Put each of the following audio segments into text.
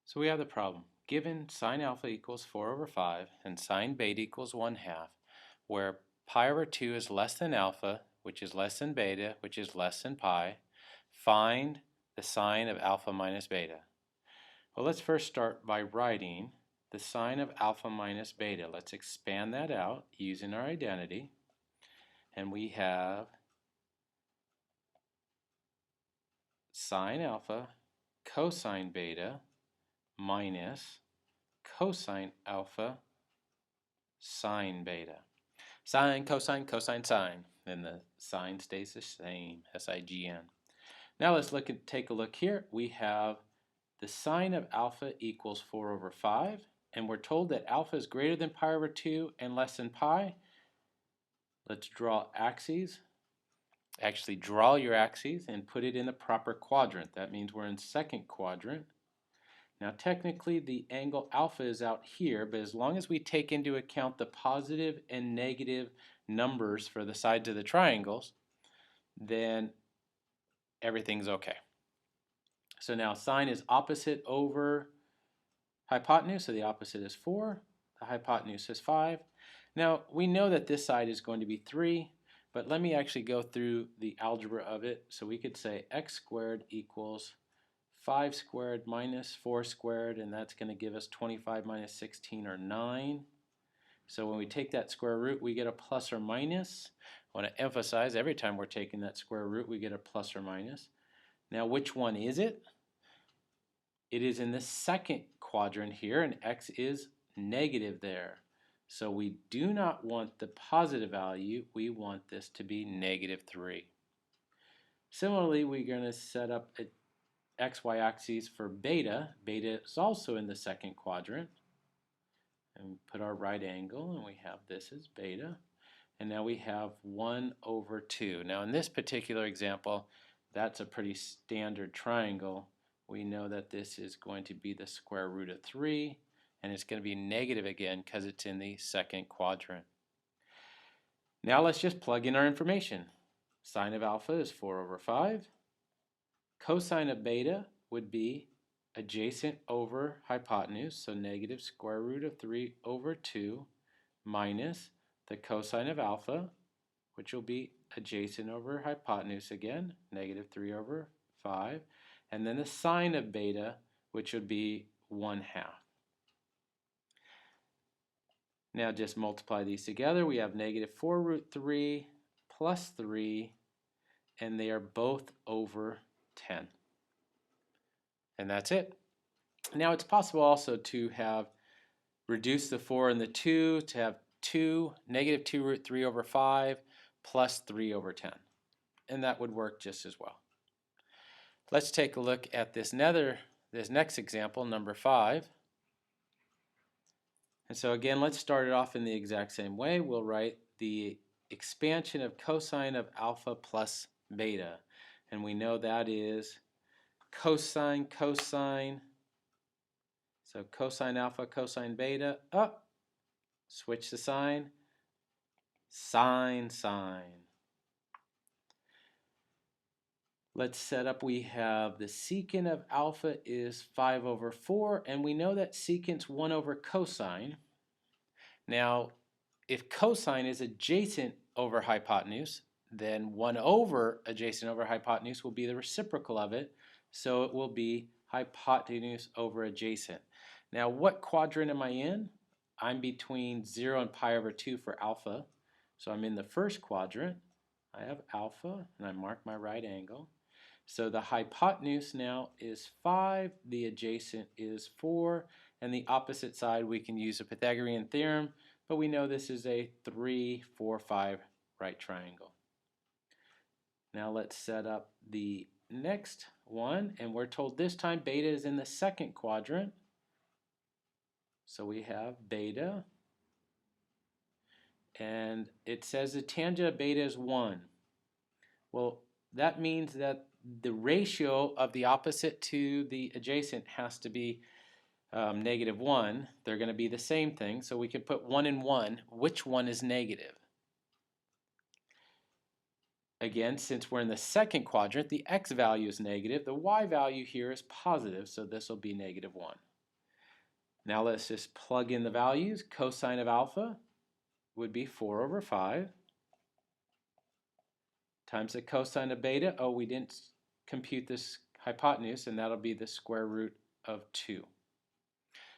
So we have the problem. Given sine alpha equals 4 over 5 and sine beta equals 1/2, where pi over 2 is less than alpha, which is less than beta, which is less than pi, find the sine of alpha minus beta. Well, let's first start by writing the sine of alpha minus beta. Let's expand that out using our identity. And we have sine alpha cosine beta minus cosine alpha sine beta. Sine, cosine, cosine, sine. Then the sign stays the same, S-I-G-N. Now let's take a look here. We have the sine of alpha equals 4 over 5, and we're told that alpha is greater than pi over 2 and less than pi. Let's draw axes. Actually, draw your axes and put it in the proper quadrant. That means we're in second quadrant. Now technically the angle alpha is out here, but as long as we take into account the positive and negative numbers for the sides of the triangles, then everything's okay. So now sine is opposite over hypotenuse, so the opposite is 4, the hypotenuse is 5. Now we know that this side is going to be 3, but let me actually go through the algebra of it. So we could say x squared equals 5 squared minus 4 squared, and that's going to give us 25 minus 16, or 9. So when we take that square root, we get a plus or minus. I want to emphasize every time we're taking that square root, we get a plus or minus. Now which one is it? It is in the second quadrant here, and x is negative there. So we do not want the positive value, we want this to be negative 3. Similarly, we're going to set up a XY axes for beta. Beta is also in the second quadrant. And we put our right angle, and we have this as beta. And now we have 1 over 2. Now in this particular example, that's a pretty standard triangle. We know that this is going to be the square root of 3, and it's going to be negative again because it's in the second quadrant. Now let's just plug in our information. Sine of alpha is 4 over 5. Cosine of beta would be adjacent over hypotenuse, so negative square root of 3 over 2 minus the cosine of alpha, which will be adjacent over hypotenuse again, negative 3 over 5, and then the sine of beta, which would be 1/2. Now just multiply these together. We have negative 4 root 3 plus 3, and they are both over 10. And that's it. Now it's possible also to have reduced the 4 and the 2 to have negative 2 root 3 over 5 plus 3 over 10. And that would work just as well. Let's take a look at this next example, number 5. And so again, let's start it off in the exact same way. We'll write the expansion of cosine of alpha plus beta. And we know that is cosine, cosine. So cosine alpha, cosine beta, up. Switch the sign. Sine, sine. Let's set up, we have the secant of alpha is 5 over 4, and we know that secant's 1 over cosine. Now, if cosine is adjacent over hypotenuse, then 1 over adjacent over hypotenuse will be the reciprocal of it, so it will be hypotenuse over adjacent. Now, what quadrant am I in? I'm between 0 and pi over 2 for alpha, so I'm in the first quadrant. I have alpha, and I mark my right angle. So the hypotenuse now is 5, the adjacent is 4, and the opposite side we can use a Pythagorean theorem, but we know this is a 3, 4, 5 right triangle. Now let's set up the next one, and we're told this time beta is in the second quadrant. So we have beta, and it says the tangent of beta is 1. Well, that means that the ratio of the opposite to the adjacent has to be negative 1. They're going to be the same thing, so we could put 1 and 1. Which one is negative? Again, since we're in the second quadrant, the x value is negative. The y value here is positive, so this will be negative 1. Now let's just plug in the values. Cosine of alpha would be 4 over 5 times the cosine of beta. Oh, we didn't compute this hypotenuse, and that'll be the square root of 2.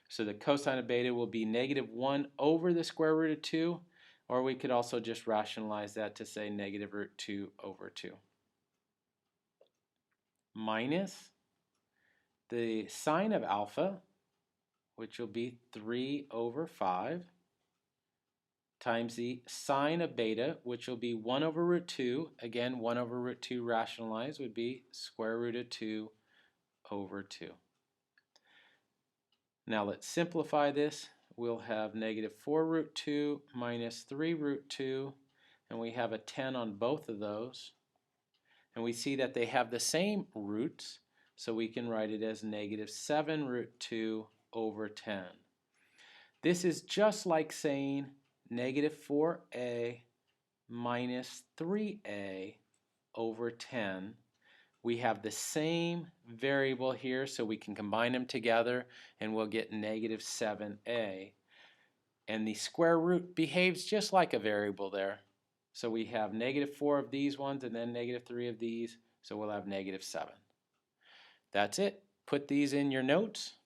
So the cosine of beta will be -1 over the square root of 2, or we could also just rationalize that to say negative root 2 over 2. Minus the sine of alpha, which will be 3 over 5, times the sine of beta, which will be 1 over root 2. Again, 1 over root 2 rationalized would be square root of 2 over 2. Now let's simplify this. We'll have -4 root 2 minus 3 root 2, and we have a 10 on both of those. And we see that they have the same roots, so we can write it as -7 root 2 over 10. This is just like saying -4a minus 3a over 10. We have the same variable here, so we can combine them together and we'll get -7a. And the square root behaves just like a variable there. So we have -4 of these ones and then -3 of these, so we'll have -7. That's it. Put these in your notes.